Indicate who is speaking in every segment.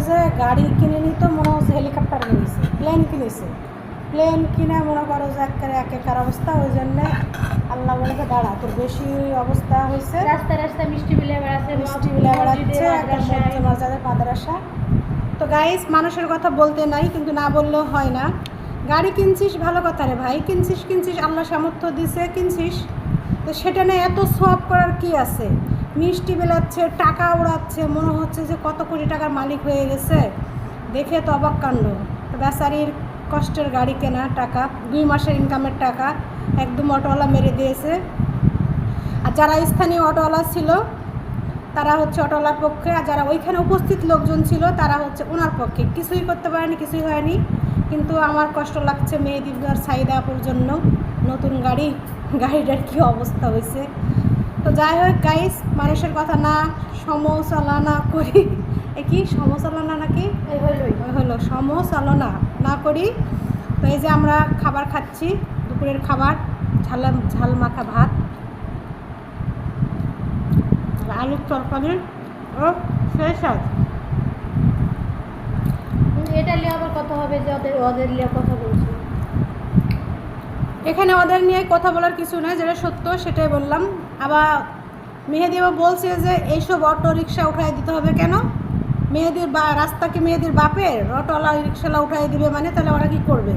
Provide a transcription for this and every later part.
Speaker 1: যে গাড়ি কিনে নিত মনে হচ্ছে হেলিকপ্টার কিনেছে, প্লেন কিনেছে। প্লেন কিনে মনে করো যে একেকার অবস্থা। ওই জন্যে আল্লাহ বলেছে দাঁড়া, তোর বেশি অবস্থা হয়েছে।
Speaker 2: রাস্তায় মিষ্টি বিলে বেড়াচ্ছে,
Speaker 1: মসজিদে মসজিদের মাদ্রাসা। তো গাইস, মানুষের কথা বলতে নাই, কিন্তু না বললেও হয় না। গাড়ি কিনছিস ভালো কথা রে ভাই, কিনছিস আল্লাহ সামর্থ্য দিছে কিনছিস, তো সেটা নিয়ে এত সওয়াব করার কি আছে? মিষ্টি বিলাচ্ছে, টাকা উড়াচ্ছে, মনে হচ্ছে যে কত কোটি টাকার মালিক হয়ে গেছে। দেখে তো অবাক কাণ্ড। বেচারির কষ্টের গাড়ি কেনা টাকা, 2 মাসের ইনকামের টাকা একদম অটোওয়ালা মেরে দিয়েছে। আর যারা স্থানীয় অটোওয়ালা ছিল তারা হচ্ছে অটোওয়ালার পক্ষে, আর যারা ওইখানে উপস্থিত লোকজন ছিল তারা হচ্ছে ওনার পক্ষে। কিছুই করতে পারেনি, কিছুই হয়নি। কিন্তু আমার কষ্ট লাগছে মেহেদীর সাইদাপুর জন্য। নতুন গাড়িটার কী অবস্থা হয়েছে। তো যাই হোক গাইস, মানুষের কথা না সমালোচনা করি, কি সমালোচনা নাকি হলো সমালোচনা না করি। তো এই যে আমরা খাবার খাচ্ছি, দুপুরের খাবার, ঝাল মাখা ভাত, আলুর তরকারি ও শেষ।
Speaker 2: এটা নিয়ে আবার কথা হবে যে ওদের নিয়ে কথা বলছি।
Speaker 1: এখানে ওদের নিয়ে কথা বলার কিছু নেই, যেটা সত্য সেটাই বললাম। আবার মেহেদী বলছে যে এইসব অটো রিক্সা উঠাই দিতে হবে কেন? মেহেদীর রাস্তা কি মেহেদীর বাপের? অটোওয়ালা রিক্সাওয়ালা উঠাই দিবে মানে? তাহলে ওরা কী করবে?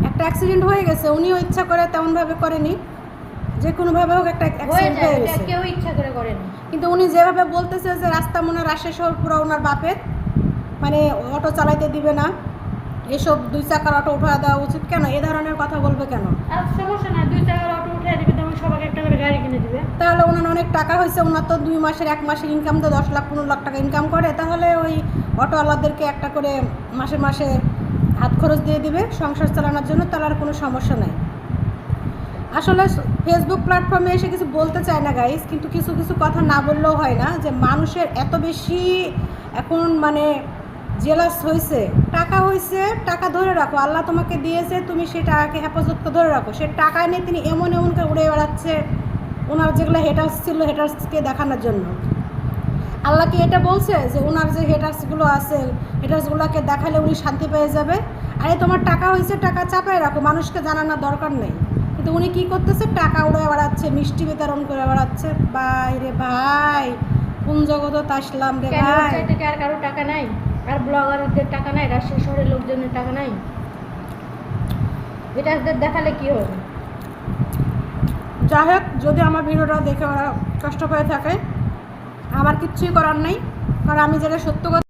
Speaker 1: একটা অ্যাক্সিডেন্ট হয়ে গেছে, উনিও ইচ্ছা করে তেমনভাবে করেনি, যে কোনোভাবে হোক একটা অ্যাক্সিডেন্ট হয়ে গেছে,
Speaker 2: কেউ ইচ্ছা করে করেনি।
Speaker 1: কিন্তু উনি যেভাবে বলতেছে যে রাস্তা মনে রাজশাহী শহর পুরো ওনার বাপের, মানে অটো চালাইতে দিবে না, এসব 2 চাকার অটো উঠা দেওয়া উচিত কেন? এ ধরনের কথা বলবে কেন?
Speaker 2: আর সমস্যা না, 2 চাকার অটো উঠে দিবে, তেমন সবাইকে একটা করে গাড়ি কিনে দিবে।
Speaker 1: তাহলে ওনার অনেক টাকা হয়েছে, ওনার তো 2 মাসের 1 মাসের ইনকাম তো 10 লাখ 15 লাখ টাকা ইনকাম করে। তাহলে ওই অটোওয়ালাদেরকে একটা করে মাসে মাসে হাত খরচ দিয়ে দিবে সংসার চালানোর জন্য, তাহলে আর কোনো সমস্যা নাই। আসলে ফেসবুক প্ল্যাটফর্মে এসে কিছু বলতে চায় না গাইস, কিন্তু কিছু কিছু কথা না বললেও হয় না। যে মানুষের এত বেশি এখন মানে জেলাস হয়েছে, টাকা হয়েছে, টাকা ধরে রাখো, আল্লাহ তোমাকে দিয়েছে, তুমি সে টাকাকে হেফাজত ধরে রাখো। সে টাকা নিয়ে তিনি এমন করে উড়ে বেড়াচ্ছে ওনার যেগুলো হেটার্স ছিল হেটার্সকে দেখানোর জন্য। আল্লাহ কি এটা বলছে যে ওনার যে হেটার্সগুলো আছে হেটার্সগুলোকে দেখালে উনি শান্তি পেয়ে যাবে? আরে তোমার টাকা হয়েছে, টাকা চাপায় রাখো, মানুষকে জানানোর দরকার নেই। কিন্তু উনি কী করতেছে? টাকা উড়ে বেড়াচ্ছে, মিষ্টি বিতরণ করে বেড়াচ্ছে। ভাই রে ভাই, কোন জগৎ আসলাম রে ভাই।
Speaker 2: আর কারো টাকা নাই, আর ব্লগারদের টাকা নাই, রাজশাহী শহরের লোকজনের টাকা নাই, হেটার্সদের দেখালে কি হবে?
Speaker 1: যাই হোক, যদি আমার ভিডিওটা দেখে ওরা কষ্ট পেয়ে থাকে, আমার কিচ্ছুই করার নেই, কারণ আমি যেটা সত্য কথা